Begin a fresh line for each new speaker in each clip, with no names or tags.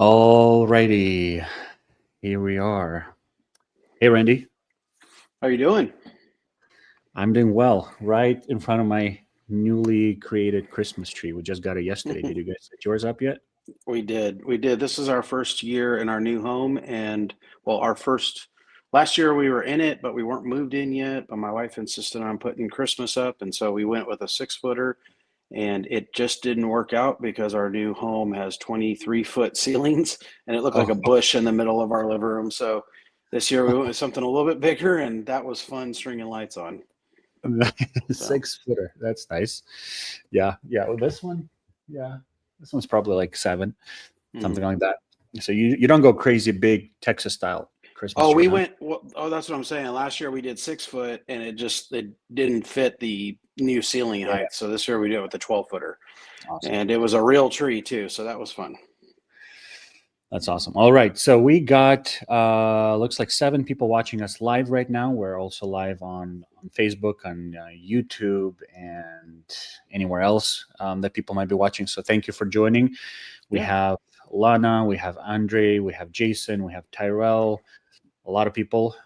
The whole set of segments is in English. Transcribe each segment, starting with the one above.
Alrighty, here we are. Hey, Randy.
How you doing?
I'm doing well. Right in front of my newly created Christmas tree. We just got it yesterday. Did you guys set yours up yet?
We did. We did. This is our first year in our new home, and well, our first last year we were in it, but we weren't moved in yet. But my wife insisted on putting Christmas up, and so we went with a 6 footer, and it just didn't work out because our new home has 23-foot ceilings, and it looked like
Oh,
a bush in the middle of our living room. So this year we went with something a little bit bigger, and that was fun stringing lights on. So.
6 footer. That's nice. Yeah, yeah. Well, this one, yeah, this one's probably like 7,
hmm.
something like that. So you don't go crazy big Texas style Christmas
Oh,
tree,
we
huh?
went. Well, oh, that's what I'm saying. Last year we did 6 foot, and it didn't fit the new ceiling
Yeah,
height. So this year we did it with the 12 footer,
awesome.
and it was a real tree too. So that was fun.
That's awesome. All right. So we got looks like 7 people watching us live right now. We're also live on Facebook, on YouTube, and anywhere else that people might be watching. So thank you for joining. We
Yeah.
have Lana, we have Andre, we have Jason, we have Tyrell, a lot of people.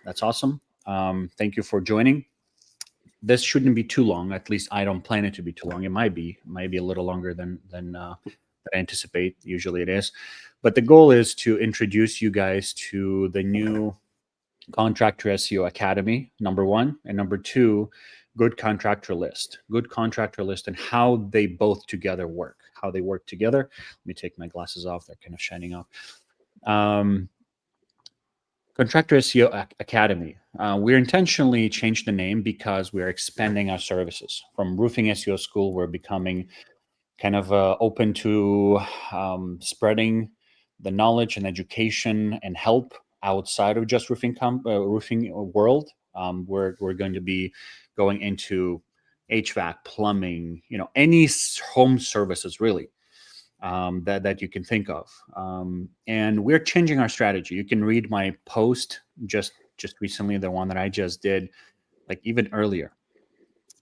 That's awesome. Thank you for joining. This shouldn't be too long. At least I don't plan it to be too long. It might be a little longer than I anticipate. Usually it is, but the goal is to introduce you guys to the new Contractor SEO Academy. Number one, and number two, Good contractor list, and how they both together work. How they work together. Let me take my glasses off. They're kind of shining off. Um, Contractor SEO Academy. We're intentionally changed the name because we're expanding our services. From roofing SEO school, we're becoming kind of open to spreading the knowledge and education and help outside of just roofing world. We're going to be going into HVAC, plumbing, any home services really that you can think of. And we're changing our strategy. You can read my post just recently, the one that I just did, like even earlier.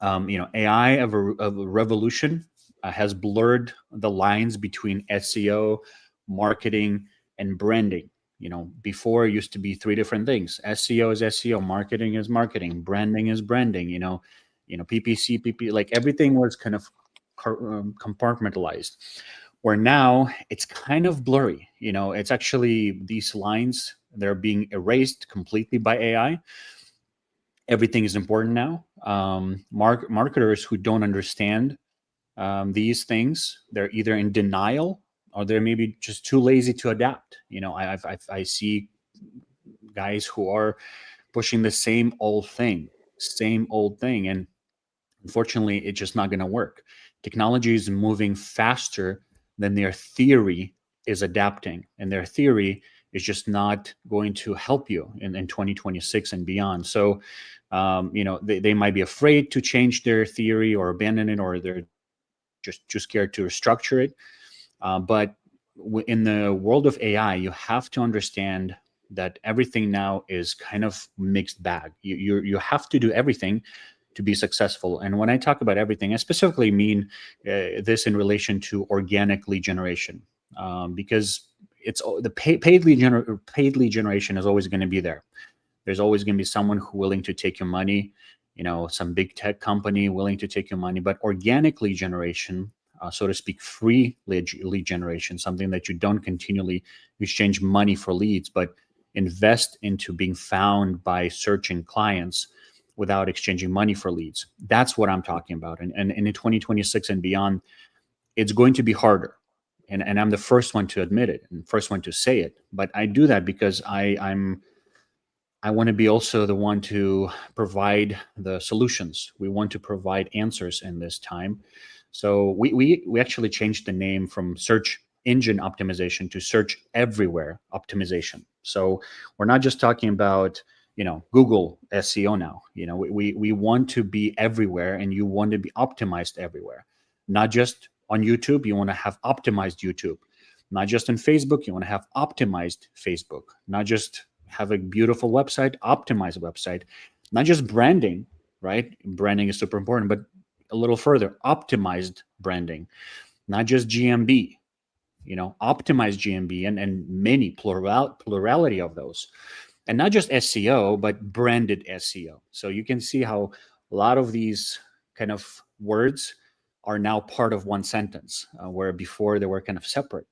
AI of a revolution has blurred the lines between SEO, marketing, and branding. Before it used to be 3 different things. SEO is SEO, marketing is marketing, branding is branding. PPC, PP, like everything was kind of compartmentalized. Where now it's kind of blurry. It's actually these lines, they're being erased completely by AI. Everything is important now. Marketers who don't understand these things, they're either in denial or they're maybe just too lazy to adapt. I see guys who are pushing the same old thing, and unfortunately, it's just not going to work. Technology is moving faster than their theory is adapting, and their theory is just not going to help you in 2026 and beyond. So, they might be afraid to change their theory or abandon it, or they're just too scared to restructure it. But in the world of AI, you have to understand that everything now is kind of mixed bag. You have to do everything to be successful. And when I talk about everything, I specifically mean this in relation to organic lead generation, because it's the paid lead generation is always going to be there. There's always going to be someone who willing to take your money, some big tech company willing to take your money. But organic lead generation, so to speak, free lead generation, something that you don't continually exchange money for leads, but invest into being found by searching clients without exchanging money for leads. That's what I'm talking about. And in 2026 and beyond, it's going to be harder. And I'm the first one to admit it and first one to say it. But I do that because I want to be also the one to provide the solutions. We want to provide answers in this time. So we actually changed the name from search engine optimization to search everywhere optimization. So we're not just talking about Google SEO now. We want to be everywhere, and you want to be optimized everywhere, not just on YouTube. You want to have optimized YouTube, not just on Facebook. You want to have optimized Facebook, not just have a beautiful website, optimized website, not just branding, right? Branding is super important, but a little further, optimized branding, not just GMB, optimized GMB, and many plurality of those, and not just SEO, but branded SEO. So you can see how a lot of these kind of words are now part of one sentence, where before they were kind of separate.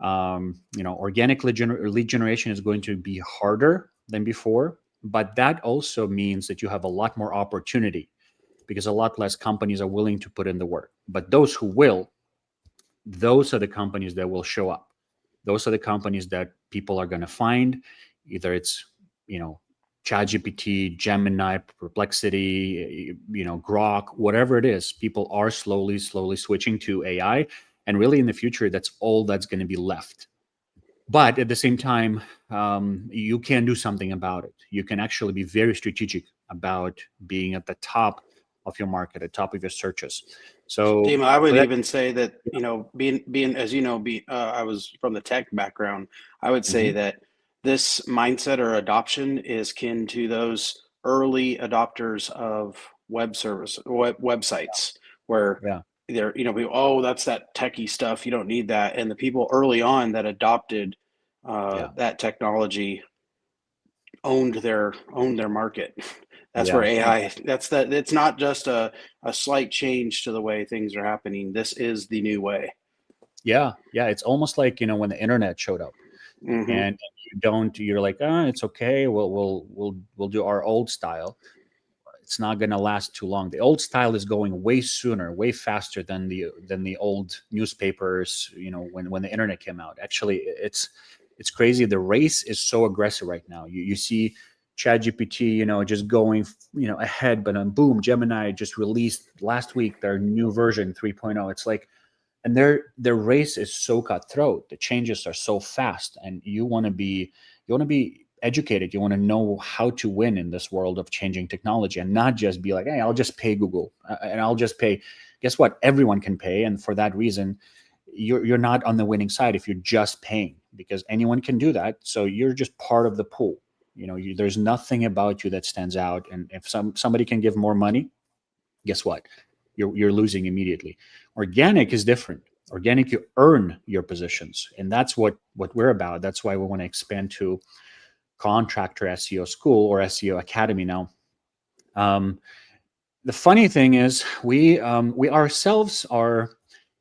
Organic lead generation is going to be harder than before, but that also means that you have a lot more opportunity, because a lot less companies are willing to put in the work. But those who will, those are the companies that will show up. Those are the companies that people are going to find. Either it's, ChatGPT, Gemini, Perplexity, Grok, whatever it is, people are slowly switching to AI. And really in the future, that's all that's going to be left. But at the same time, you can do something about it. You can actually be very strategic about being at the top of your market, at the top of your searches. So,
Dima, I would
that,
even say that, being as you know, I was from the tech background. I would say
Mhm.
that this mindset or adoption is kin to those early adopters of websites, where
Yeah,
oh, that's that techie stuff. You don't need that. And the people early on that adopted
yeah,
that technology owned their market. That's where
yeah,
AI, it's not just a slight change to the way things are happening. This is the new way.
yeah, yeah. It's almost like when the internet showed up,
Hmm.
and you're like, it's okay. We'll do our old style. It's not going to last too long. The old style is going way sooner, way faster than the old newspapers. When the internet came out, actually, it's crazy. The race is so aggressive right now. You see ChatGPT, just going, ahead, but then boom, Gemini just released last week their new version 3.0. It's like, and their race is so cutthroat. The changes are so fast, and you want to be educated. You want to know how to win in this world of changing technology, and not just be like, hey, I'll just pay Google, and I'll just pay. Guess what? Everyone can pay, and for that reason, you're not on the winning side if you're just paying, because anyone can do that. So you're just part of the pool. There's nothing about you that stands out, and if somebody can give more money, guess what? You're losing immediately. Organic is different. Organic, you earn your positions, and that's what we're about. That's why we want to expand to Contractor SEO School, or SEO Academy now. The funny thing is, we ourselves are,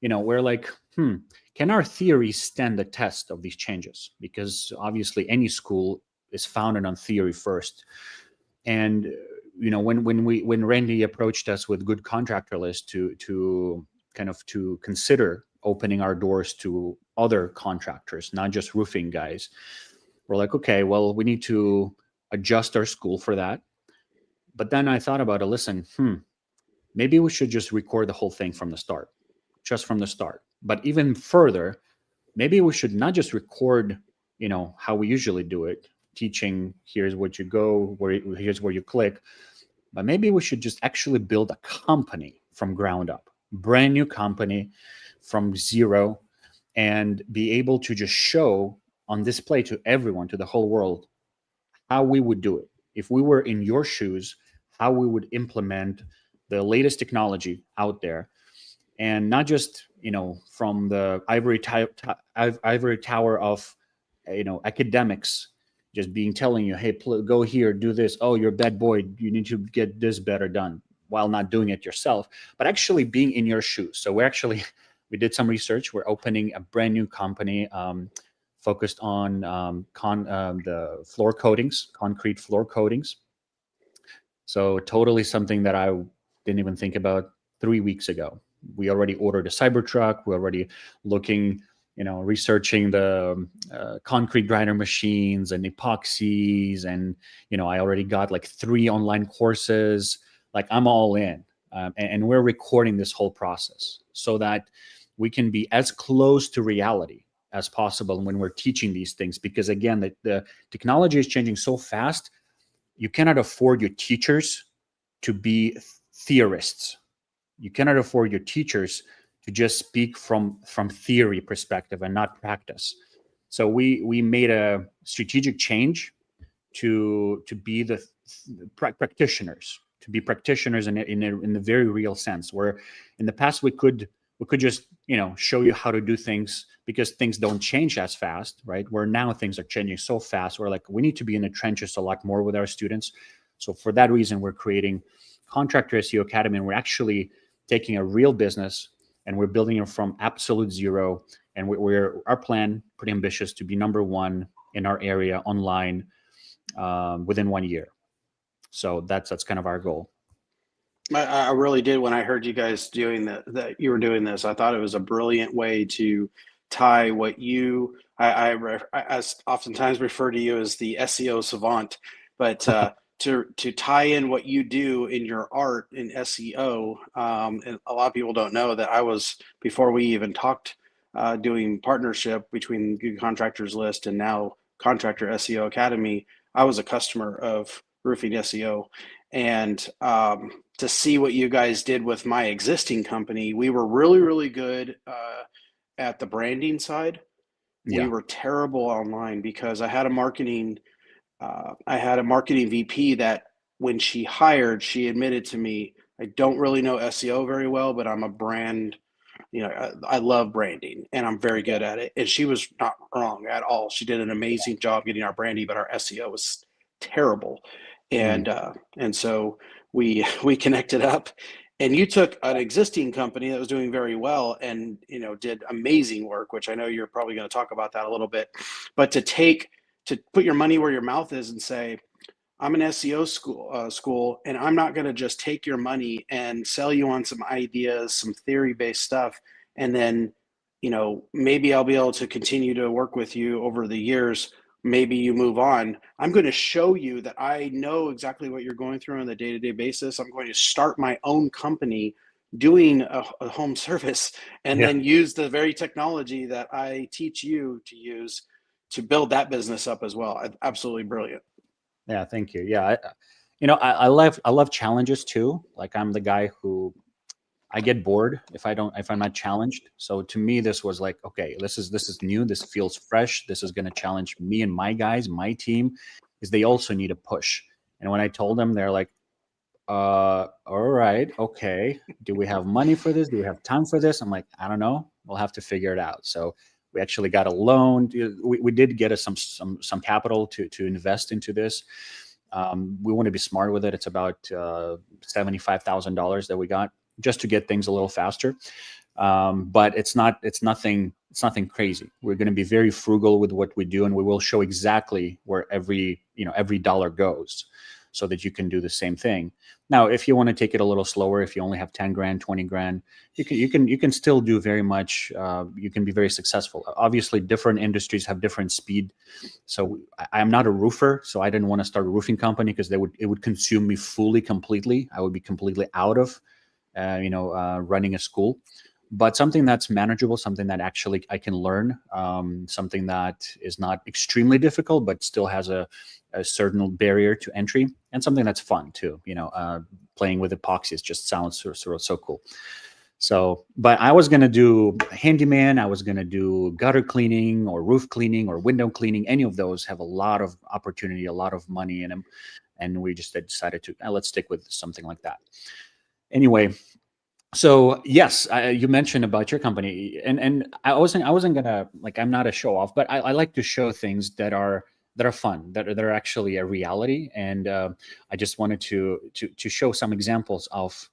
we're like, can our theory stand the test of these changes? Because obviously, any school is founded on theory first. And when Randy approached us with Good Contractor List to kind of to consider opening our doors to other contractors, not just roofing guys, we're like, okay, well, we need to adjust our school for that. But then I thought about it. Listen, maybe we should just record the whole thing from the start, just from the start. But even further, maybe we should not just record, how we usually do it, teaching, here's what you go, here's where you click, but maybe we should just actually build a company from ground up, brand new company from zero, and be able to just show on display to everyone, to the whole world, how we would do it. If we were in your shoes, how we would implement the latest technology out there, and not just from the ivory tower of academics, just being telling you, hey, go here, do this, oh, you're a bad boy, you need to get this better done, while not doing it yourself, but actually being in your shoes. So we did some research. We're opening a brand new company, focused on the floor coatings, concrete floor coatings. So totally something that I didn't even think about 3 weeks ago. We already ordered a Cybertruck. We're already looking, researching the concrete grinder machines and epoxies. And, I already got like 3 online courses. Like, I'm all in. And we're recording this whole process so that we can be as close to reality as possible when we're teaching these things. Because again, the technology is changing so fast, you cannot afford your teachers to be theorists. You cannot afford your teachers to just speak from theory perspective and not practice. So we made a strategic change to be the practitioners, to be practitioners in the very real sense. Where in the past we could we could just, show you how to do things, because things don't change as fast, right? Where now things are changing so fast. We're like, we need to be in the trenches a lot more with our students. So for that reason, we're creating Contractor SEO Academy, and we're actually taking a real business and we're building it from absolute zero. And we're our plan, pretty ambitious, to be number one in our area online within 1 year. So that's kind of our goal.
I really did when I heard you guys doing that you were doing this. I thought it was a brilliant way to tie what I oftentimes refer to you as the SEO savant, but to tie in what you do in your art in SEO. And a lot of people don't know that I was, before we even talked, doing partnership between Good Contractors List and now Contractor SEO Academy. I was a customer of Roofing SEO, and to see what you guys did with my existing company, we were really, really good at the branding side. We
Yeah.
were terrible online because I had a marketing VP that when she hired, she admitted to me, I don't really know SEO very well, but I'm a brand, I love branding and I'm very good at it. And she was not wrong at all. She did an amazing job getting our branding, but our SEO was terrible.
Mm.
And so we connected up, and you took an existing company that was doing very well and did amazing work, which I know you're probably going to talk about that a little bit. But to put your money where your mouth is and say, I'm an SEO school, and I'm not going to just take your money and sell you on some ideas, some theory-based stuff, and then, maybe I'll be able to continue to work with you over the years. Maybe you move on. I'm going to show you that I know exactly what you're going through on a day-to-day basis. I'm going to start my own company doing a home service, and
Yeah.
then use the very technology that I teach you to use to build that business up as well. Absolutely brilliant.
Yeah. Thank you. Yeah. I love challenges too. Like, I'm the guy who, I get bored if I'm not challenged. So to me, this was like, okay, this is new. This feels fresh. This is going to challenge me and my guys, my team, because they also need a push. And when I told them, they're like, all right, okay. Do we have money for this? Do we have time for this? I'm like, I don't know. We'll have to figure it out. So we actually got a loan. We did get us some capital to invest into this. We want to be smart with it. It's about $75,000 that we got just to get things a little faster. But it's nothing crazy. We're going to be very frugal with what we do, and we will show exactly where every dollar goes, so that you can do the same thing. Now, if you want to take it a little slower, if you only have 10 grand, 20 grand, you can still do very much. You can be very successful. Obviously, different industries have different speed. So I'm not a roofer, so I didn't want to start a roofing company, because it would consume me completely. I would be completely out of running a school. But something that's manageable, something that actually I can learn, something that is not extremely difficult, but still has a certain barrier to entry, and something that's fun too. Playing with epoxies just sounds so cool. So, but I was going to do handyman, I was going to do gutter cleaning or roof cleaning or window cleaning. Any of those have a lot of opportunity, a lot of money in them. And we just decided to, let's stick with something like that. Anyway, so yes, you mentioned about your company, and I wasn't gonna, like, I'm not a show off, but I like to show things that are fun, that are actually a reality. And I just wanted to show some examples of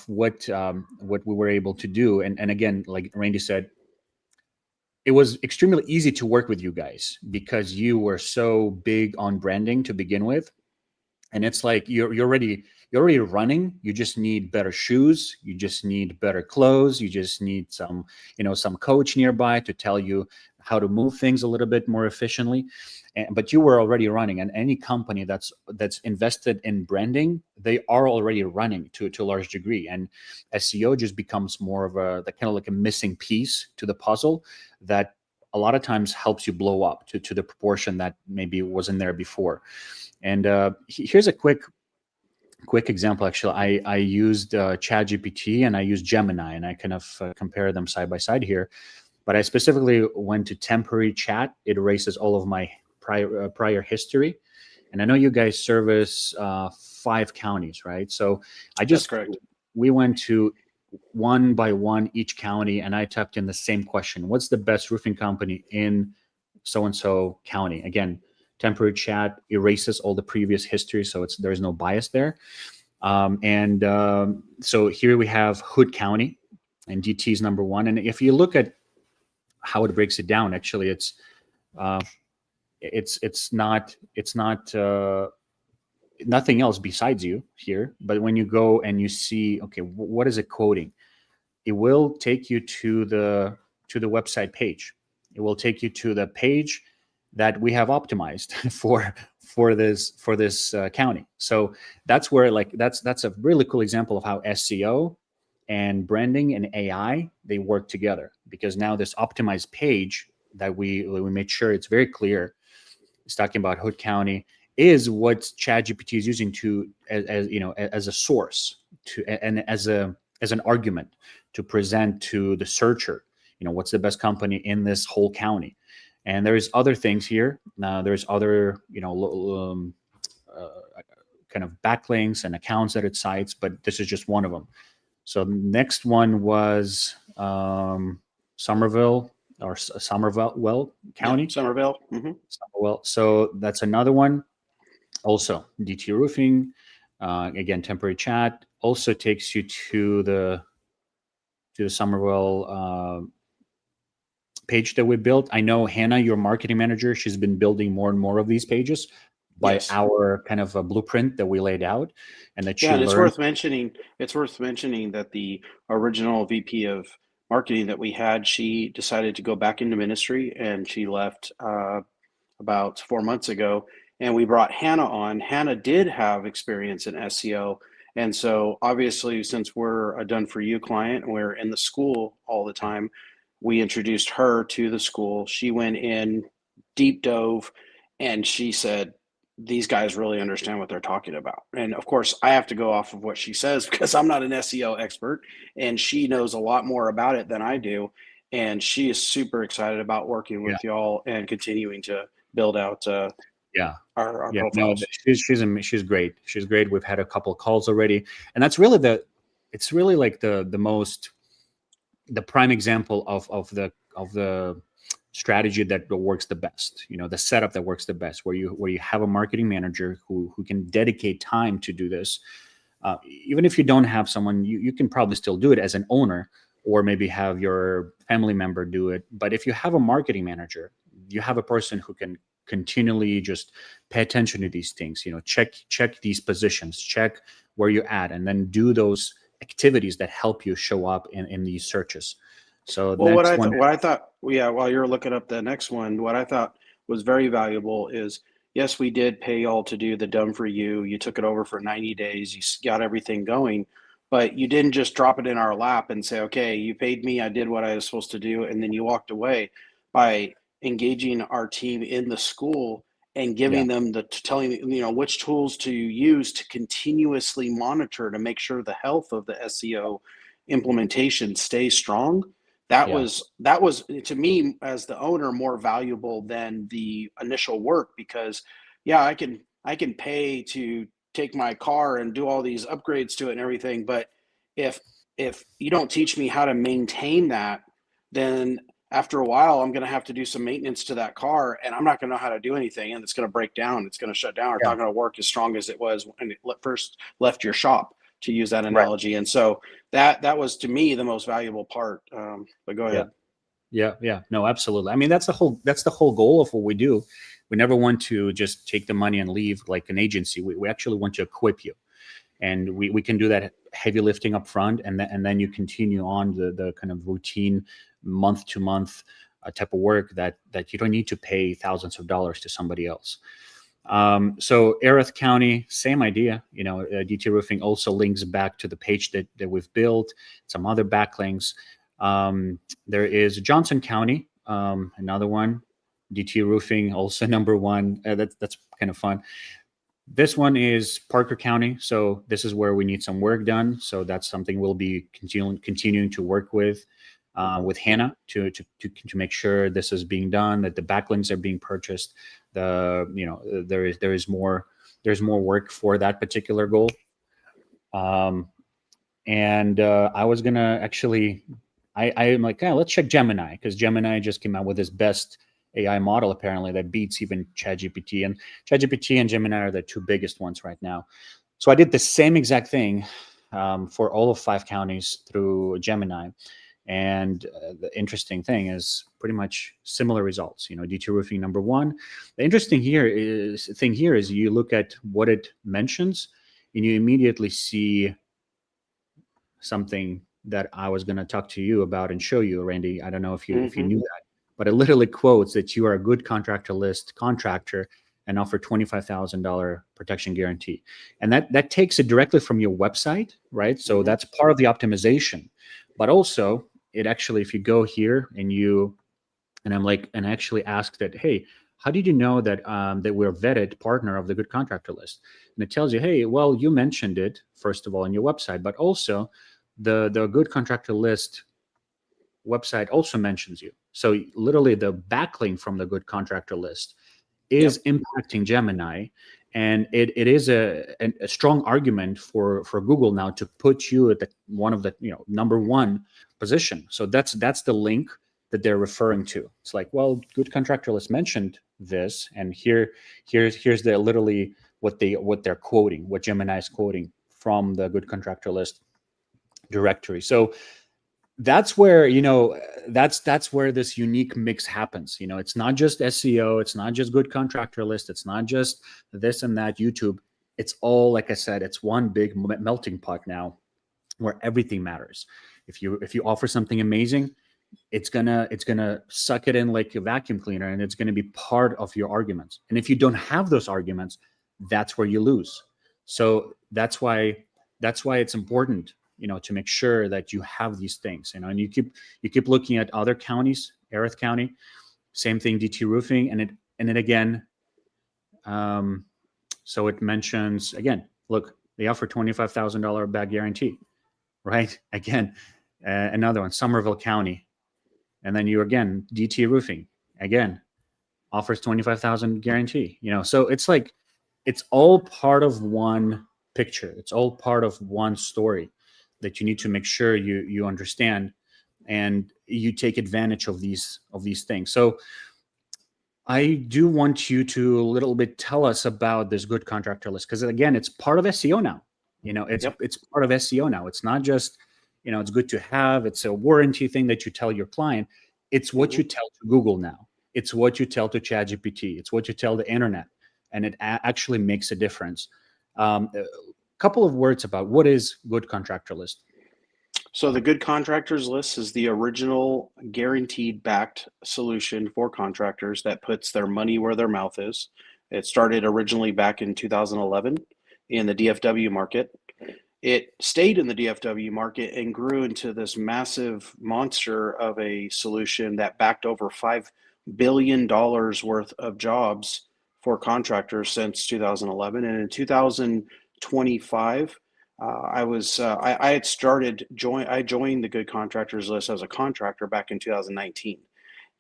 what we were able to do. And again, like Randy said, it was extremely easy to work with you guys because you were so big on branding to begin with. And it's like you're already running. You just need better shoes, you just need better clothes, you just need some coach nearby to tell you how to move things a little bit more efficiently. But you were already running, and any company that's invested in branding, they are already running to a large degree. And SEO just becomes more of the kind of like a missing piece to the puzzle that a lot of times helps you blow up to the proportion that maybe wasn't there before. And here's a quick example. Actually, I used ChatGPT and I used Gemini, and I kind of compare them side by side here. But I specifically went to temporary chat. It erases all of my prior history. And I know you guys service 5 counties, right? So I
That's
just
correct.
we went to one by one each county, and I typed in the same question: what's the best roofing company in so and so county? Again, temporary chat erases all the previous history, so there's no bias there. So here we have Hood County, and DT is number one. And if you look at how it breaks it down, actually, uh, it's not nothing else besides you here. But when you go and you see, okay, what is it coding? It will take you to the website page. It will take you to the page that we have optimized for this county. So that's where, like, that's a really cool example of how SEO and branding and AI, they work together, because now this optimized page that we made sure it's very clear, it's talking about Hood County, is what ChatGPT is using to as you know, as a source to, and as an argument to present to the searcher, you know, what's the best company in this whole county. And there's other things here. There's other, you know, kind of backlinks and accounts that it cites, but this is just one of them. So next one was Somerville County.
Yeah, Somerville. Mm-hmm.
Somerville. So that's another one. Also, DT Roofing. Again, temporary chat also takes you to the Somerville page that we built. I know Hannah, your marketing manager, she's been building more and more of these pages by
Yes.
our kind of a blueprint that we laid out, and that she
Yeah, and
learned.
it's worth mentioning that the original VP of marketing that we had, she decided to go back into ministry, and she left about 4 months ago. And we brought Hannah on. Hannah did have experience in SEO, and so obviously, since we're a done for you client and we're in the school all the time, we introduced her to the school. She went in, deep dove, and she said, these guys really understand what they're talking about. And of course, I have to go off of what she says because I'm not an SEO expert, and she knows a lot more about it than I do. And she is super excited about working
Yeah,
with y'all and continuing to build out
yeah,
our
yeah. No,
profiles.
she's great. She's great. We've had a couple of calls already, and that's really it's really like the prime example of the strategy that works the best. You know, the setup that works the best, where you have a marketing manager who can dedicate time to do this. Even if you don't have someone, you can probably still do it as an owner, or maybe have your family member do it. But if you have a marketing manager, you have a person who can continually just pay attention to these things. You know, check these positions, check where you're at, and then do those activities that help you show up in these searches. So
Well,
next one.
what I thought, yeah, while you're looking up the next one, what I thought was very valuable is, yes, we did pay y'all to do the done for you. You took it over for 90 days. You got everything going, but you didn't just drop it in our lap and say, okay, you paid me. I did what I was supposed to do. And then you walked away. By engaging our team in the school and
Yeah,
giving them telling, which tools to use to continuously monitor to make sure the health of the SEO implementation stays strong.
yeah,
That was to me, as the owner, more valuable than the initial work, because yeah, I can pay to take my car and do all these upgrades to it and everything, but if if you don't teach me how to maintain that, then after a while I'm going to have to do some maintenance to that car, and I'm not going to know how to do anything, and it's going to break down, it's going to shut down, it's
yeah.
not going to work as strong as it was when it first left your shop, to use that
Right.
analogy. And so that was to me the most valuable part. But go
Yeah.
ahead.
Yeah, yeah, no, absolutely. I mean, that's the whole goal of what we do. We never want to just take the money and leave like an agency. We actually want to equip you, and we can do that heavy lifting up front, and then you continue on the kind of routine month to month type of work that you don't need to pay thousands of dollars to somebody else. So Erath County, same idea. You know, DT Roofing also links back to the page that we've built, some other backlinks. There is Johnson County, another one. DT Roofing, also number one. That's kind of fun. This one is Parker County, so this is where we need some work done. So that's something we'll be continuing to work with Hannah to make sure this is being done, that the backlinks are being purchased. There is more work for that particular goal. Um, and I was gonna actually, I am like, let's check Gemini, because Gemini just came out with this best AI model apparently that beats even ChatGPT, and ChatGPT and Gemini are the two biggest ones right now. So I did the same exact thing for all of 5 counties through Gemini. And the interesting thing is pretty much similar results. DT roofing number one. The interesting thing here is you look at what it mentions, and you immediately see something that I was going to talk to you about and show you, Randy. I don't know if you knew that, but it literally quotes that you are a good contractor list contractor and offer $25,000 protection guarantee, and that takes it directly from your website, right? So that's part of the optimization, but also it actually, if you go here and I'm like, and actually ask that, hey, how did you know that that we're vetted partner of the good contractor list? And it tells you, hey, well, you mentioned it first of all on your website, but also the good contractor list website also mentions you. So literally the backlink from the good contractor list is impacting Gemini, and it is a strong argument for Google now to put you at one of the number one position. So that's the link that they're referring to. It's like, well, good contractor list mentioned this, and here's the literally what they're quoting, what Gemini is quoting from the good contractor list directory. So that's where that's where this unique mix happens. It's not just SEO, it's not just good contractor list, it's not just this and that YouTube. It's all, like I said, it's one big melting pot now where everything matters. If you offer something amazing, it's gonna suck it in like a vacuum cleaner, and it's gonna be part of your arguments. And if you don't have those arguments, that's where you lose. So that's why it's important, to make sure that you have these things, and you keep looking at other counties, Aerith County, same thing, DT roofing, and it again. So it mentions again, look, they offer $25,000 back guarantee, right? Again, another one, Somerville County, and then you again, DT roofing again offers 25,000 guarantee. So it's like it's all part of one picture. It's all part of one story that you need to make sure you understand, and you take advantage of these things. So I do want you to a little bit tell us about this good contractor list, because again, it's part of SEO now. It's part of SEO now. It's not just it's good to have. It's a warranty thing that you tell your client. It's what you tell to Google now. It's what you tell to ChatGPT. It's what you tell the internet, and it actually makes a difference. A couple of words about what is good contractor list.
So the good contractors list is the original guaranteed backed solution for contractors that puts their money where their mouth is. It started originally back in 2011 in the DFW market. It stayed in the DFW market and grew into this massive monster of a solution that backed over $5 billion worth of jobs for contractors since 2011. And in 2025, I joined the Good Contractors list as a contractor back in 2019,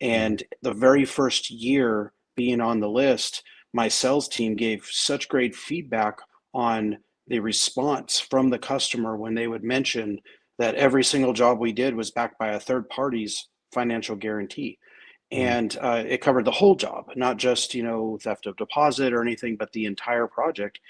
and the very first year being on the list, my sales team gave such great feedback on the response from the customer when they would mention that every single job we did was backed by a third party's financial guarantee. And it covered the whole job, not just theft of deposit or anything, but the entire project.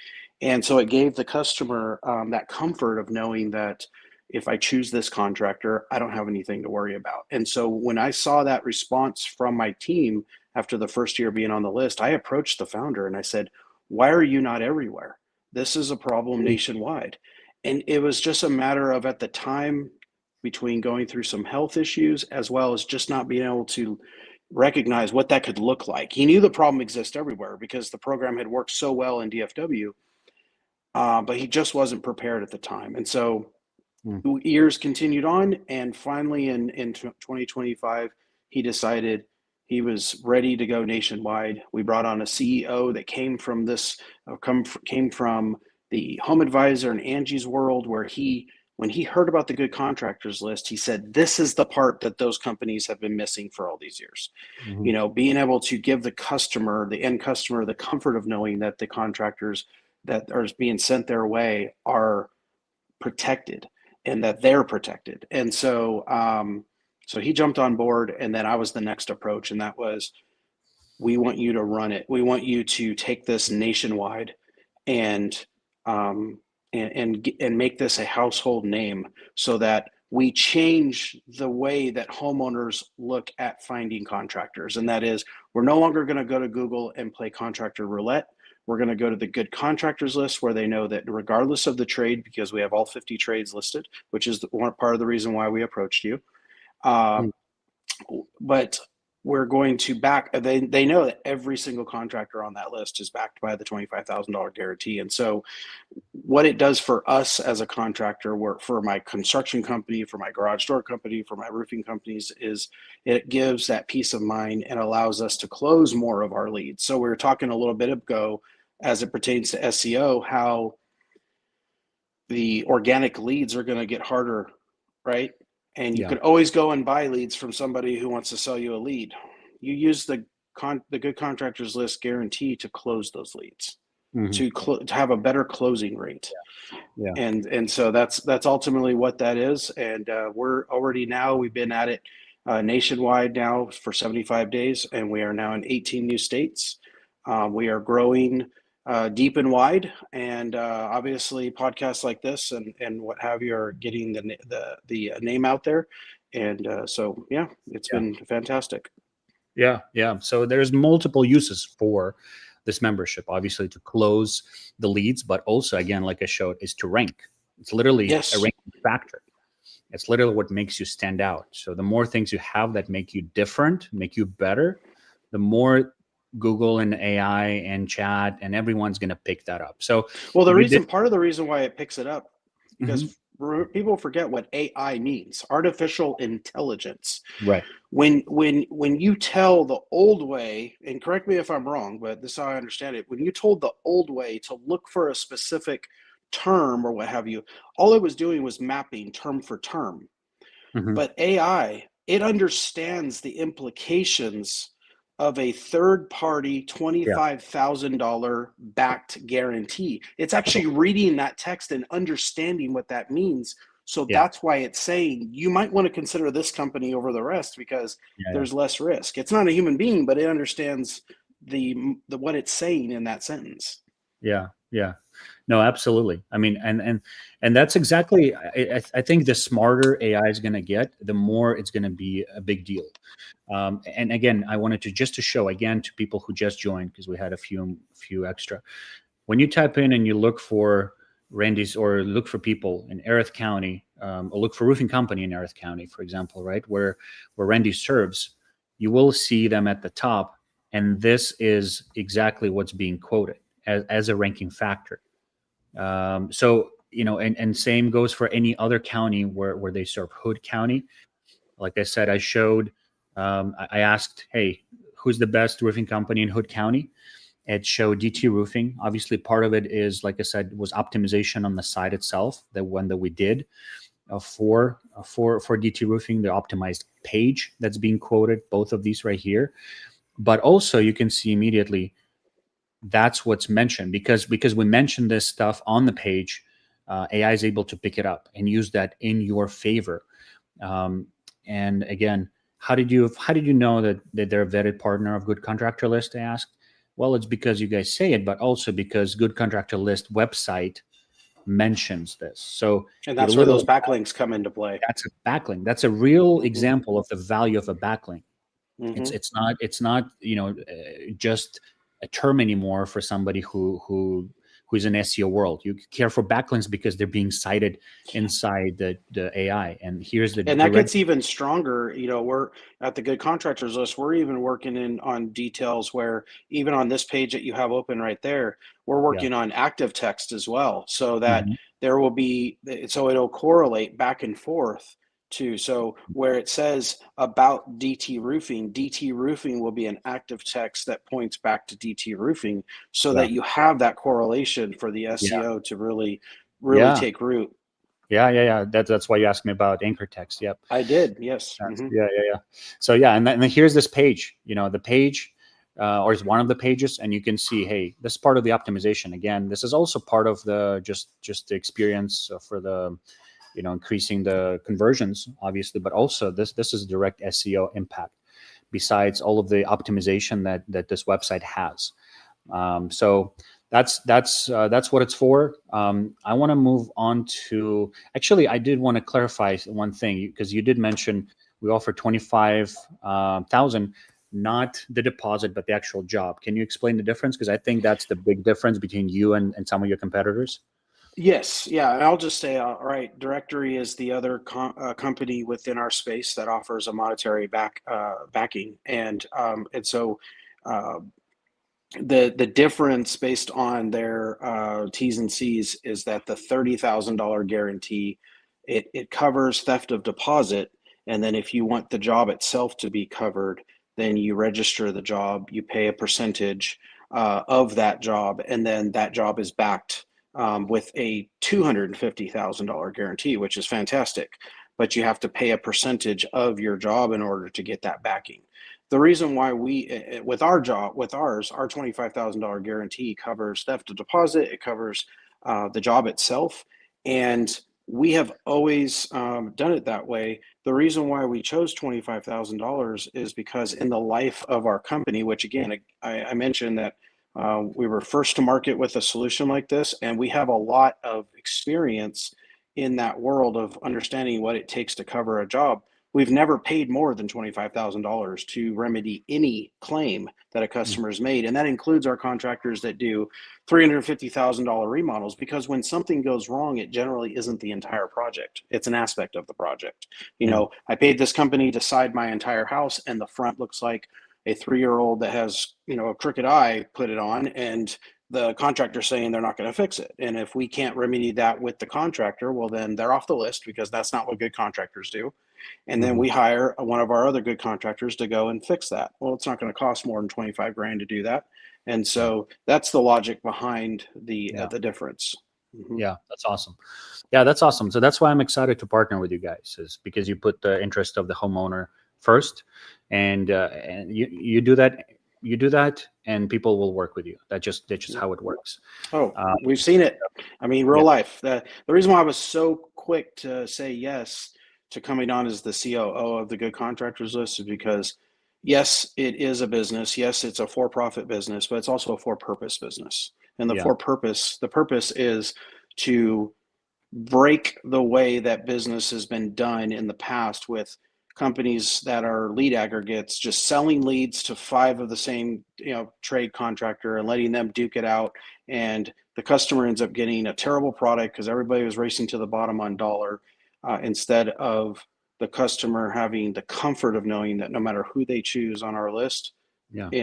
And so it gave the customer that comfort of knowing that if I choose this contractor, I don't have anything to worry about. And so when I saw that response from my team after the first year being on the list, I approached the founder and I said, why are you not everywhere? This is a problem nationwide. And it was just a matter of, at the time, between going through some health issues as well as just not being able to recognize what that could look like. He knew the problem exists everywhere because the program had worked so well in DFW, but he just wasn't prepared at the time. And so years continued on, and finally in 2025, he decided he was ready to go nationwide. We brought on a CEO that came from the Home Advisor and Angie's world, where when he heard about the good contractors list, he said, this is the part that those companies have been missing for all these years. Being able to give the end customer, the comfort of knowing that the contractors that are being sent their way are protected. and that they're protected. And so, so he jumped on board, and then I was the next approach, and that was, we want you to run it. We want you to take this nationwide and and make this a household name, so that we change the way that homeowners look at finding contractors. And that is, we're no longer going to go to Google and play contractor roulette. We're going to go to the good contractors list, where they know that regardless of the trade, because we have all 50 trades listed, which is one part of the reason why we approached you. But we're going to they know that every single contractor on that list is backed by the $25,000 guarantee. And so what it does for us as a contractor, for my construction company, for my garage door company, for my roofing companies, is it gives that peace of mind and allows us to close more of our leads. So we were talking a little bit ago, as it pertains to SEO, how the organic leads are going to get harder, right? And you could always go and buy leads from somebody who wants to sell you a lead. You use the good contractors list guarantee to close those leads, to have a better closing rate. And so that's ultimately what that is. And we're already now, we've been at it nationwide now for 75 days, and we are now in 18 new states. We are growing deep and wide, and obviously podcasts like this and what have you are getting the name out there. And so yeah, it's been fantastic.
Yeah. So there's multiple uses for this membership, obviously to close the leads, but also, again, like I showed, is to rank. It's literally a ranking factor. It's literally what makes you stand out. So the more things you have that make you different, make you better, the more Google and AI and chat and everyone's going to pick that up. So,
well, part of the reason why it picks it up, because people forget what AI means: artificial intelligence.
Right.
When you tell the old way, and correct me if I'm wrong, but this is how I understand it. When you told the old way to look for a specific term or what have you, all it was doing was mapping term for term. But AI, it understands the implications of a third-party $25,000 backed guarantee. It's actually reading that text and understanding what that means. So that's why it's saying you might want to consider this company over the rest, because there's less risk. It's not a human being, but it understands the what it's saying in that sentence.
Yeah. No, absolutely. I mean, and that's exactly, I think the smarter AI is going to get, the more it's going to be a big deal. And again, I wanted to show again to people who just joined, because we had a few extra. When you type in and you look for Randy's, or look for people in Erath County, or look for roofing company in Erath County, for example, right, where Randy serves, you will see them at the top. And this is exactly what's being quoted as a ranking factor. So, and same goes for any other county where they serve. Hood County, like I said, I showed, I asked, hey, who's the best roofing company in Hood County? It showed DT Roofing. Obviously, part of it is, like I said, was optimization on the site itself, the one that we did for DT Roofing, the optimized page that's being quoted, both of these right here. But also you can see immediately that's what's mentioned, because we mentioned this stuff on the page. AI is able to pick it up and use that in your favor. And again, how did you know that they're a vetted partner of Good Contractor List? I asked. Well, it's because you guys say it, but also because Good Contractor List website mentions this. So,
and that's where those backlinks come into play.
That's a backlink. That's a real example of the value of a backlink. It's not just a term anymore for somebody who's in SEO world. You care for backlinks because they're being cited inside the AI. And that
gets even stronger. We're at the Good Contractors List. We're even working on details where, even on this page that you have open right there, we're working on active text as well, so that there will be, so it'll correlate back and forth too. So where it says about DT Roofing will be an active text that points back to DT Roofing, so that you have that correlation for the SEO to really take root.
Yeah. That's why you asked me about anchor text. Yep.
I did. Yes.
Yeah. So and then here's this page, the page, or is one of the pages, and you can see, hey, this is part of the optimization. Again, this is also part of the just the experience for the increasing the conversions, obviously, but also this is direct SEO impact. Besides all of the optimization that this website has, so that's what it's for. I want to move on to, actually, I did want to clarify one thing, because you did mention we offer 25,000, not the deposit, but the actual job. Can you explain the difference? Because I think that's the big difference between you and some of your competitors.
Yes, yeah, and I'll just say, all right, Directory is the other company within our space that offers a monetary backing, and so uh, the difference based on their T's and C's is that the $30,000 guarantee, it covers theft of deposit, and then if you want the job itself to be covered, then you register the job, you pay a percentage of that job, and then that job is backed with a $250,000 guarantee, which is fantastic. But you have to pay a percentage of your job in order to get that backing. The reason why we, with our job, with ours, our $25,000 guarantee covers theft of deposit, it covers the job itself, and we have always done it that way. The reason why we chose $25,000 is because in the life of our company, which again, I mentioned that we were first to market with a solution like this, and we have a lot of experience in that world of understanding what it takes to cover a job. We've never paid more than $25,000 to remedy any claim that a customer's made. And that includes our contractors that do $350,000 remodels, because when something goes wrong, it generally isn't the entire project. It's an aspect of the project. I paid this company to side my entire house, and the front looks like a 3-year-old that has, a crooked eye put it on, and the contractor saying they're not going to fix it. And if we can't remedy that with the contractor, well, then they're off the list, because that's not what good contractors do. And then we hire one of our other good contractors to go and fix that. Well, it's not going to cost more than 25 grand to do that. And so that's the logic behind the difference.
Yeah, that's awesome. Yeah, that's awesome. So that's why I'm excited to partner with you guys, is because you put the interest of the homeowner first, and you do that. You do that, and people will work with you. That's just how it works.
Oh, we've seen it. I mean, real life. The reason why I was so quick to say yes to coming on as the COO of the Good Contractors List is because, yes, it is a business. Yes, it's a for-profit business, but it's also a for-purpose business. And the purpose is to break the way that business has been done in the past, with companies that are lead aggregates just selling leads to 5 of the same trade contractor and letting them duke it out, and the customer ends up getting a terrible product because everybody was racing to the bottom on dollar, instead of the customer having the comfort of knowing that no matter who they choose on our list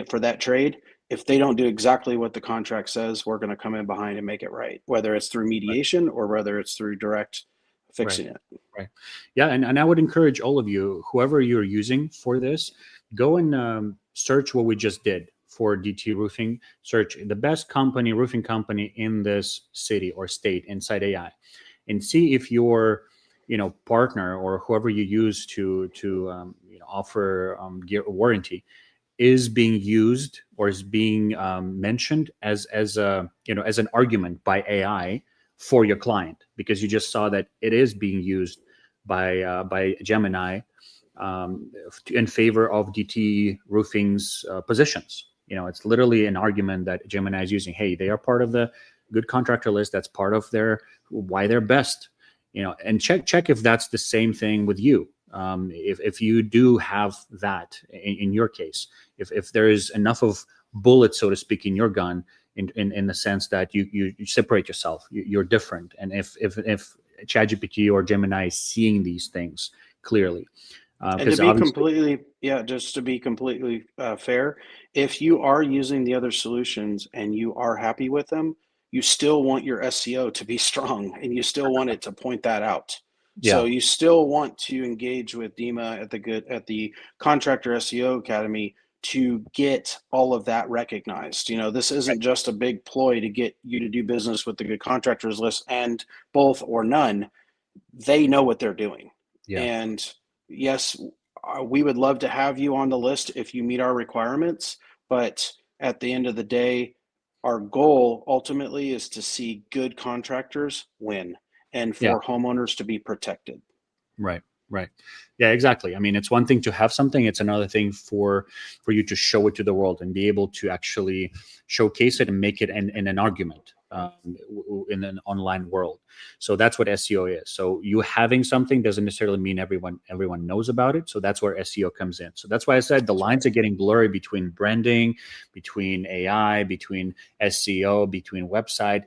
for that trade, if they don't do exactly what the contract says, we're going to come in behind and make it right, whether it's through mediation or whether it's through direct fixing it.
Right. Yeah. And I would encourage all of you, whoever you're using for this, go and search what we just did for DT Roofing. Search the best roofing company in this city or state inside AI, and see if your partner or whoever you use to offer warranty is being used or is being mentioned as an argument by AI for your client, because you just saw that it is being used by Gemini in favor of DT Roofing's positions. It's literally an argument that Gemini is using. Hey, they are part of the Good Contractor List. That's part of why they're best. And check if that's the same thing with you. If you do have that in your case, if there is enough of bullets, so to speak, in your gun, in the sense that you separate yourself, you're different, and if ChatGPT or Gemini is seeing these things clearly.
And to be completely, just to be completely fair, if you are using the other solutions and you are happy with them, you still want your SEO to be strong, and you still want it to point that out. So you still want to engage with Dima at the Contractor SEO Academy to get all of that recognized. This isn't just a big ploy to get you to do business with the Good Contractors List and both or none. They know what they're doing. And yes, we would love to have you on the list if you meet our requirements, but at the end of the day, our goal ultimately is to see good contractors win. and for homeowners to be protected.
Right. Right. Yeah, exactly. I mean, it's one thing to have something. It's another thing for you to show it to the world and be able to actually showcase it and make it in an argument in an online world. So that's what SEO is. So you having something doesn't necessarily mean everyone knows about it. So that's where SEO comes in. So that's why I said the lines are getting blurry between branding, between AI, between SEO, between website,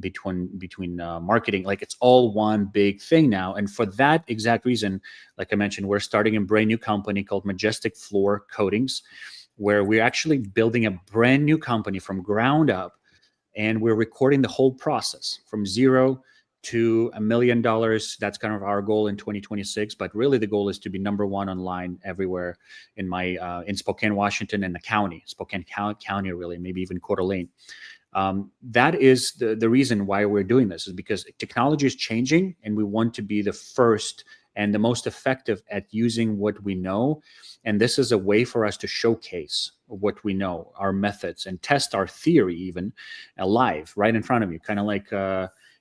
between marketing. Like, it's all one big thing now. And for that exact reason, like I mentioned, we're starting a brand new company called Majestic Floor Coatings, where we're actually building a brand new company from ground up, and we're recording the whole process from zero to $1 million. That's kind of our goal in 2026. But really, the goal is to be number one online everywhere in in Spokane, Washington, and the county, Spokane County, really, maybe even Coeur d'Alene. That is the reason why we're doing this, is because technology is changing, and we want to be the first and the most effective at using what we know. And this is a way for us to showcase what we know, our methods, and test our theory even live right in front of you, kind of like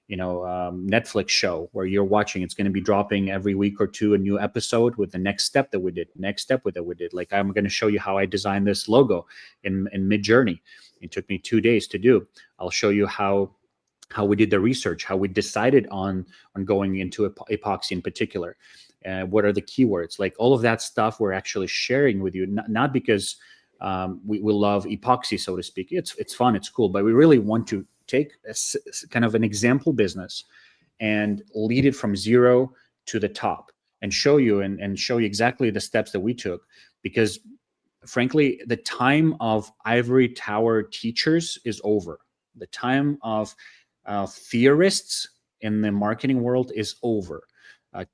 Netflix show where you're watching. It's going to be dropping every week or two, a new episode with the next step that we did. Like, I'm going to show you how I designed this logo in Midjourney. It took me 2 days to do. I'll show you how we did the research, how we decided on going into epoxy in particular. What are the keywords? Like, all of that stuff we're actually sharing with you, not because we love epoxy, so to speak. It's fun, it's cool, but we really want to take kind of an example business and lead it from zero to the top, and show you exactly the steps that we took. Because frankly, the time of ivory tower teachers is over. The time of theorists in the marketing world is over.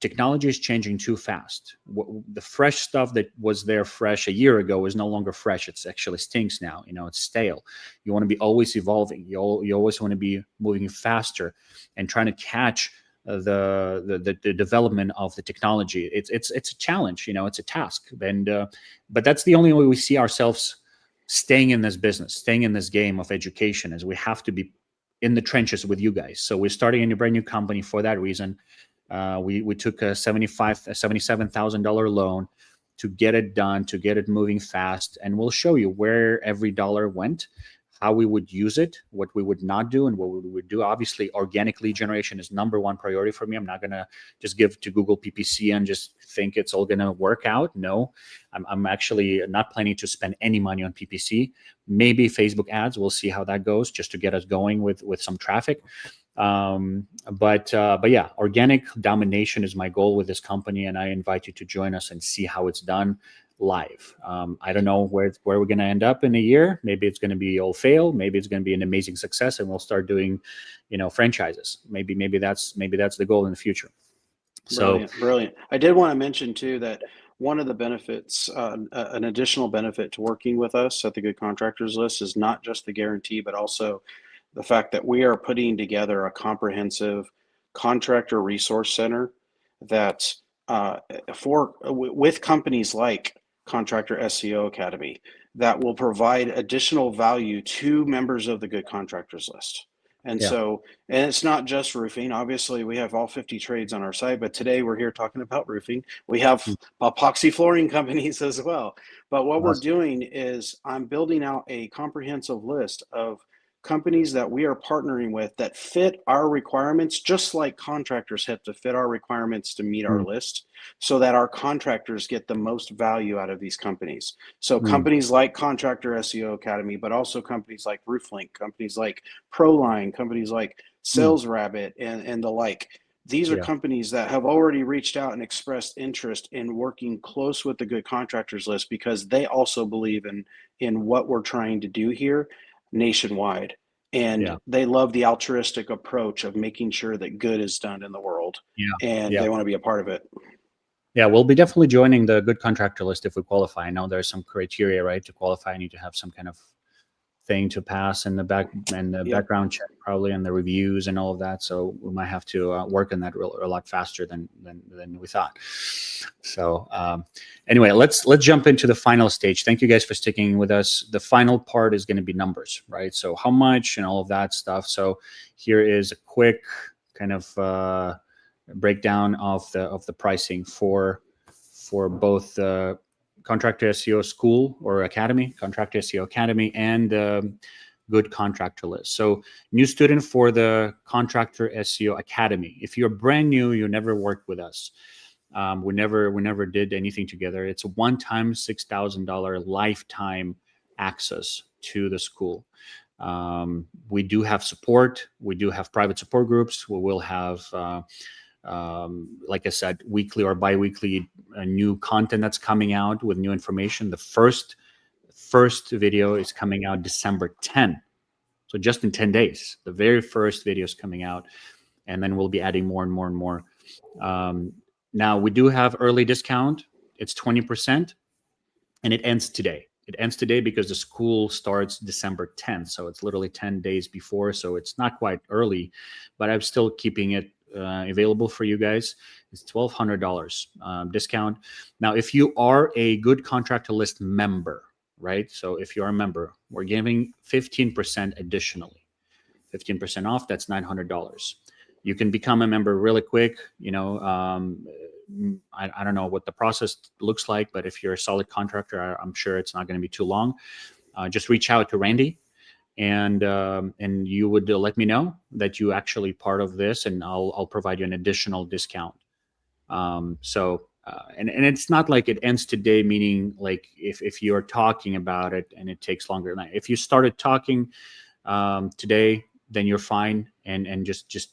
Technology is changing too fast. The fresh stuff that was there fresh a year ago is no longer fresh. It's actually stinks now. It's stale. You want to be always evolving. You always want to be moving faster and trying to catch the development of the technology. It's a challenge. It's a task. And but that's the only way we see ourselves staying in this business, staying in this game of education, is we have to be in the trenches with you guys. So we're starting a brand new company for that reason. We took a $77,000 loan to get it done, to get it moving fast, and we'll show you where every dollar went, how we would use it, what we would not do, and what we would do. Obviously, organic lead generation is number one priority for me. I'm not going to just give to Google PPC and just think it's all going to work out. No, I'm actually not planning to spend any money on PPC. Maybe Facebook ads. We'll see how that goes, just to get us going with some traffic. But yeah, organic domination is my goal with this company, and I invite you to join us and see how it's done live. I don't know where we're going to end up in a year. Maybe it's going to be all fail. Maybe it's going to be an amazing success, and we'll start doing, franchises. Maybe that's the goal in the future.
Brilliant. I did want to mention too that one of the benefits, an additional benefit to working with us at the Good Contractors List, is not just the guarantee, but also the fact that we are putting together a comprehensive contractor resource center that with companies like Contractor SEO Academy that will provide additional value to members of the Good Contractors List. And so, and it's not just roofing. Obviously, we have all 50 trades on our site, but today we're here talking about roofing. We have epoxy flooring companies as well. But what we're doing is I'm building out a comprehensive list of companies that we are partnering with that fit our requirements, just like contractors have to fit our requirements to meet our list, so that our contractors get the most value out of these companies. So companies like Contractor SEO Academy, but also companies like RoofLink, companies like ProLine, companies like Sales Rabbit, and the like. These are companies that have already reached out and expressed interest in working close with the Good Contractors List, because they also believe in what we're trying to do here nationwide. And they love the altruistic approach of making sure that good is done in the world. And they want to be a part of it.
Yeah, we'll be definitely joining the Good Contractor List if we qualify. I know there's some criteria, right? To qualify, you need to have some kind of thing to pass in the background check, probably, and the reviews and all of that. So we might have to work on that a lot faster than we thought. So anyway, let's jump into the final stage. Thank you guys for sticking with us. The final part is going to be numbers, right? So how much and all of that stuff. So here is a quick kind of breakdown of the pricing for both the Contractor SEO School or Academy, Contractor SEO Academy, and Good Contractor List. So new student for the Contractor SEO Academy. If you're brand new, you never worked with us. We never did anything together. It's a one-time $6,000 lifetime access to the school. We do have support. We do have private support groups. We will have, like I said, weekly or bi-weekly new content that's coming out with new information. The first video is coming out December 10. So just in 10 days, the very first video is coming out, and then we'll be adding more and more and more. Now we do have early discount. It's 20%, and it ends today. It ends today because the school starts December 10th. So it's literally 10 days before. So it's not quite early, but I'm still keeping it available for you guys. It's $1,200 discount. Now, if you are a Good Contractor List member, right? So if you're a member, we're giving 15% additionally, 15% off. That's $900. You can become a member really quick. You know, I don't know what the process looks like, but if you're a solid contractor, I'm sure it's not going to be too long. Just reach out to Randy, and you would let me know that you actually part of this, and I'll provide you an additional discount. And it's not like it ends today, meaning like if you're talking about it and it takes longer. If you started talking today, then you're fine, and just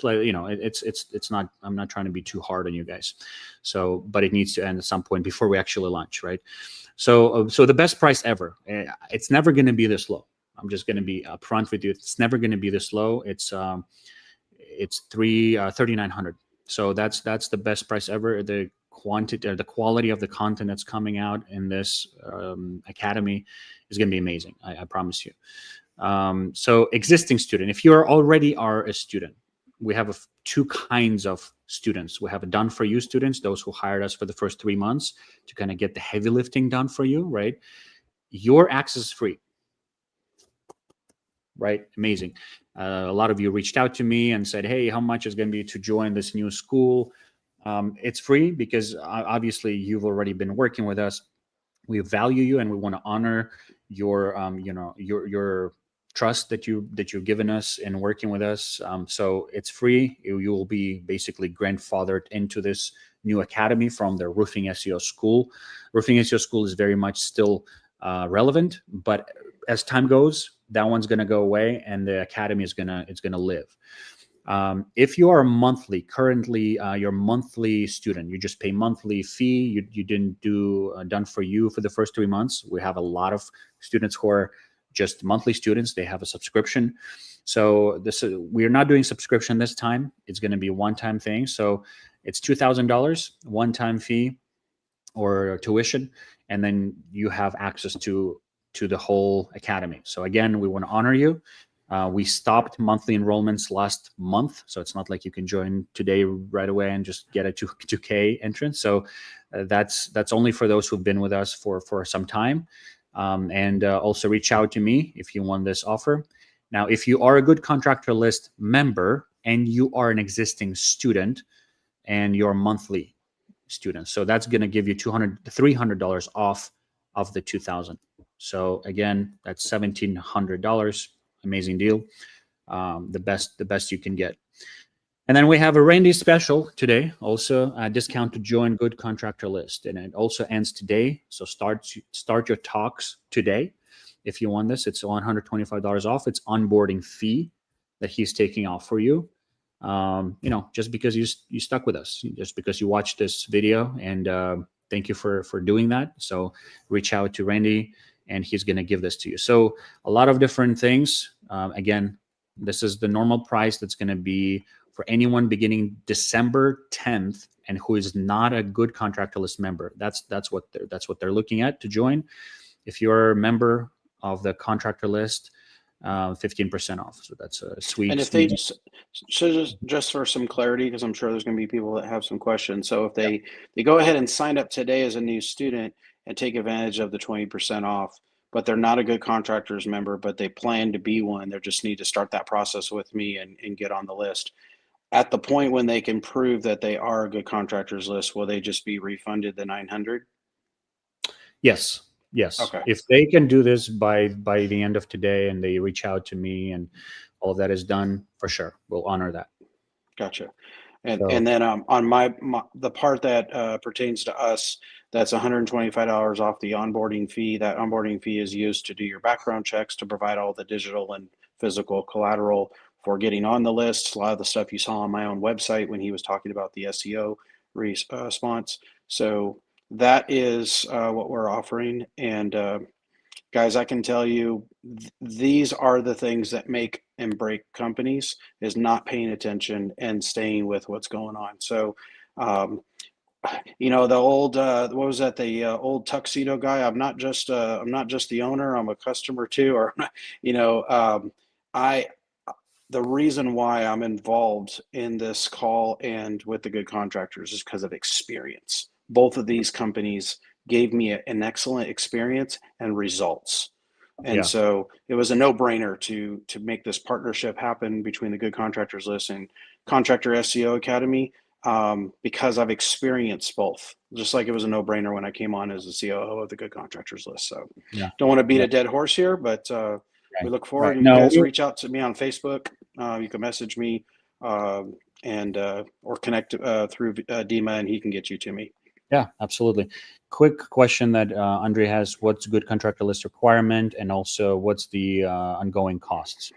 let you know it's not. I'm not trying to be too hard on you guys. So, but it needs to end at some point before we actually launch, right? So the best price ever. It's never going to be this low. I'm just going to be upfront with you. It's never going to be this low. It's $3,900. So that's the best price ever. The quantity or the quality of the content that's coming out in this academy is going to be amazing. I promise you. So existing student, if you already are a student, we have two kinds of students. We have done for you students, those who hired us for the first 3 months to kind of get the heavy lifting done for you, right? Your access is free, right? Amazing. A lot of you reached out to me and said, hey, how much is going to be to join this new school? It's free because obviously you've already been working with us. We value you and we want to honor your, your trust that you've given us in working with us. So it's free. You will be basically grandfathered into this new academy from the Roofing SEO School. Roofing SEO School is very much still relevant, but as time goes, that one's going to go away, and the academy is gonna live. If you are currently your monthly student, you just pay monthly fee. You didn't do done for you for the first 3 months. We have a lot of students who are just monthly students. They have a subscription. So we're not doing subscription this time. It's going to be a one-time thing. So it's $2,000 one-time fee or tuition, and then you have access to the whole academy. So again, we want to honor you. We stopped monthly enrollments last month, so it's not like you can join today right away and just get a 2K entrance. So that's only for those who've been with us for some time. And also reach out to me if you want this offer. Now, if you are a Good Contractor List member and you are an existing student and you're a monthly student, so that's going to give you $300 off of the $2,000. So again, that's $1,700. Amazing deal. The best you can get. And then we have a Randy special today, also a discount to join Good Contractor List, and it also ends today. So start your talks today. If you want this, it's $125 off. It's onboarding fee that he's taking off for you. Just because you stuck with us, just because you watched this video, and thank you for doing that. So reach out to Randy, and he's going to give this to you. So a lot of different things. Again, this is the normal price that's going to be for anyone beginning December 10th and who is not a Good Contractor List member. That's what they're looking at to join. If you're a member of the Contractor List, 15% off. So that's a sweet.
And if they just for some clarity, because I'm sure there's going to be people that have some questions. So if they go ahead and sign up today as a new student and take advantage of the 20% off, but they're not a Good Contractors member, but they plan to be one, they just need to start that process with me and get on the list. at the point when they can prove that they are a good contractors list, will they just be refunded the 900?
Yes. Yes.
Okay.
If they can do this by the end of today and they reach out to me and all of that is done, for sure, we'll honor that.
Gotcha. And
So
then on the part that pertains to us, that's $125 off the onboarding fee. That onboarding fee is used to do your background checks, to provide all the digital and physical collateral for getting on the list. A lot of the stuff you saw on my own website when he was talking about the SEO response. So that is what we're offering. And guys, I can tell you, these are the things that make and break companies, is not paying attention and staying with what's going on. So, um, the old what was that? The old tuxedo guy. I'm not just the owner. I'm a customer too. Or, you know, I the reason why I'm involved in this call and with the good contractors is because of experience. Both of these companies gave me an excellent experience and results. And
yeah,
so it was a no-brainer to make this partnership happen between the Good Contractors List and Contractor SEO Academy, because I've experienced both. Just like it was a no-brainer when I came on as the COO of the Good Contractors List. So
yeah,
don't want to beat
yeah.
a dead horse here, but we
Right,
look
right.
forward. And you
No,
guys reach out to me on Facebook. You can message me, and or connect through Dima, and he can get you to me.
yeah, absolutely. Quick question that Andre has: what's good contractor list requirement, and also what's the ongoing costs?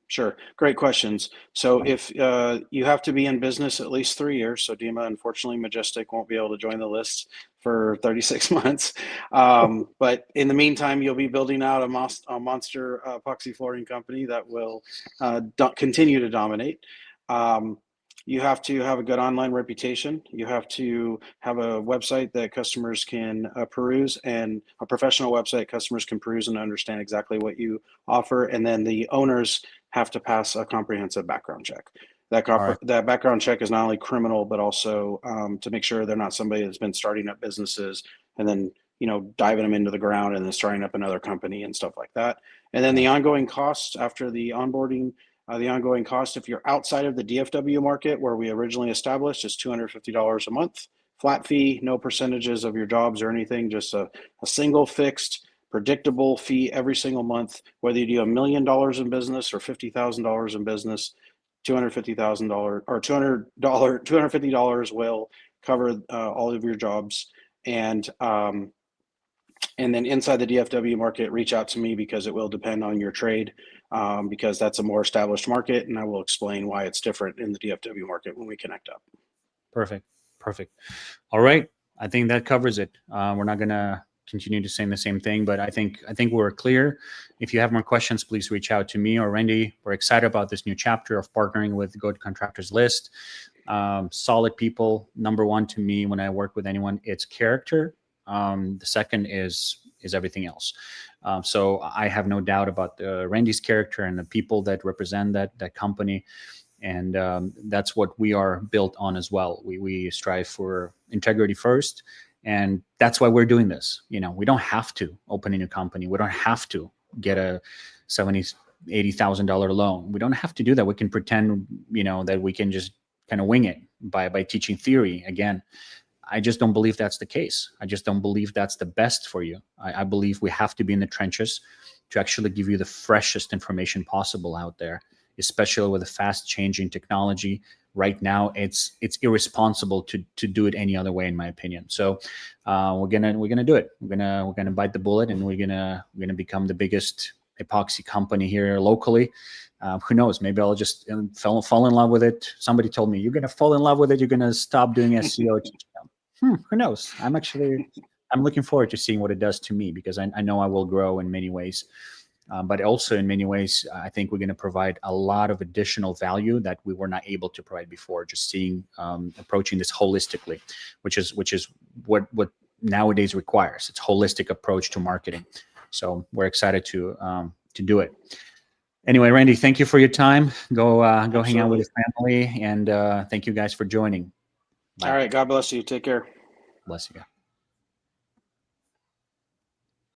Sure. Great questions. So if you have to be in business at least 3 years, so Dima, unfortunately, Majestic won't be able to join the list for 36 months. But in the meantime, you'll be building out a monster epoxy flooring company that will continue to dominate. Um, you have to have a good online reputation. You have to have a website that customers can peruse, and a professional website customers can peruse and understand exactly what you offer. And then the owners have to pass a comprehensive background check.
All right.
That background check is not only criminal, but also to make sure they're not somebody that's been starting up businesses and then diving them into the ground and then starting up another company and stuff like that. And then
Yeah.
the ongoing costs after the onboarding, the ongoing cost, if you're outside of the DFW market where we originally established, is $250 a month. Flat fee, no percentages of your jobs or anything, just a single fixed predictable fee every single month, whether you do $1 million in business or $50,000 in business. $250,000 or $250 will cover all of your jobs. And then inside the DFW market, reach out to me, because it will depend on your trade, because that's a more established market, and I will explain why it's different in the DFW market when we connect up.
Perfect. Perfect. All right. I think that covers it. We're not gonna continue to say the same thing, but I think we're clear. If you have more questions, please reach out to me or Randy. We're excited about this new chapter of partnering with Good Contractors List. Solid people. Number one to me when I work with anyone, it's character. The second is everything else. So I have no doubt about Randy's character and the people that represent that company. And that's what we are built on as well. We strive for integrity first, and that's why we're doing this. We don't have to open a new company. We don't have to get a $70,000-$80,000 loan. We don't have to do that. We can pretend, that we can just kind of wing it by teaching theory. Again, I just don't believe that's the case. I just don't believe that's the best for you. I believe we have to be in the trenches to actually give you the freshest information possible out there, especially with a fast changing technology. Right now, it's irresponsible to do it any other way, in my opinion. So we're gonna do it. We're gonna bite the bullet, and we're gonna become the biggest epoxy company here locally. Who knows? Maybe I'll just fall in love with it. Somebody told me, you're gonna fall in love with it. You're gonna stop doing SEO. Who knows? I'm looking forward to seeing what it does to me, because I know I will grow in many ways. But also in many ways, I think we're going to provide a lot of additional value that we were not able to provide before. Just approaching this holistically, which is what nowadays requires. It's holistic approach to marketing. So we're excited to do it. Anyway, Randy, thank you for your time. Go hang out with your family, and thank you guys for joining. Bye.
All right. God bless you. Take care.
Bless you.